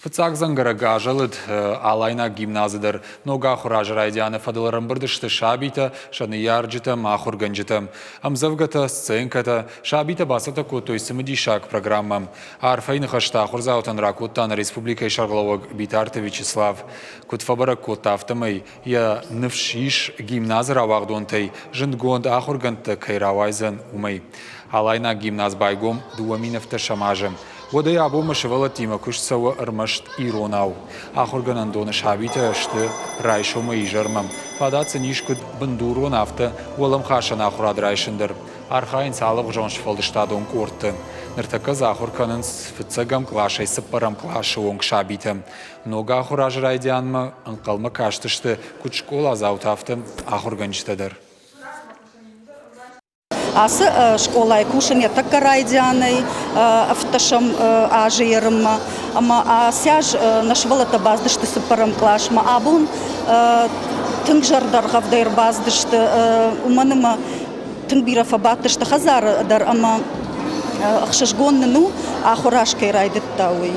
Фыцак зангара жылыд алайна гимназыдыр. Нога хуражыр айдяны фадыларым бірдішті шабита, шаны ярджыта, махур ганджыта. Амзавгата, сценката, шабита басата көтойсымы дишак программам. Арфайны хашта хурзаутан ракуттан республика Шаргловог Битарта Вячеслав. Кутфабара көттафтымай, я нывшиш гимназыр авагдонтай, жындгонд ахурганта кайравайзан умай. Алайна гимназ байгом дуаминавта шамажым. Водай абома шывала тима кушсава армашт иронау. Ахурганан дона шабита ашты райшома ижармам. Фадаца нишкуд бандуру нафта уалам хашан ахурад райшындыр. Архайн салып жон шфалдыштадон кортты. Ныртаказ ахурканын фыцагам клашай сыппарам клашы онг шабитам. Нога ахураж райдянма анқалма каштышты кучкола заутафты ахурганчтадыр. Асы школай кушан так карайдяной автошам ажирым, ама сяж нашвалата баздышты сыпарам клашма, абун тыңжардар гавдайр баздышты уманыма тыңбирафа баттышты хазар дар ама ахшашгонны ну ахураш кайрайдыттауи.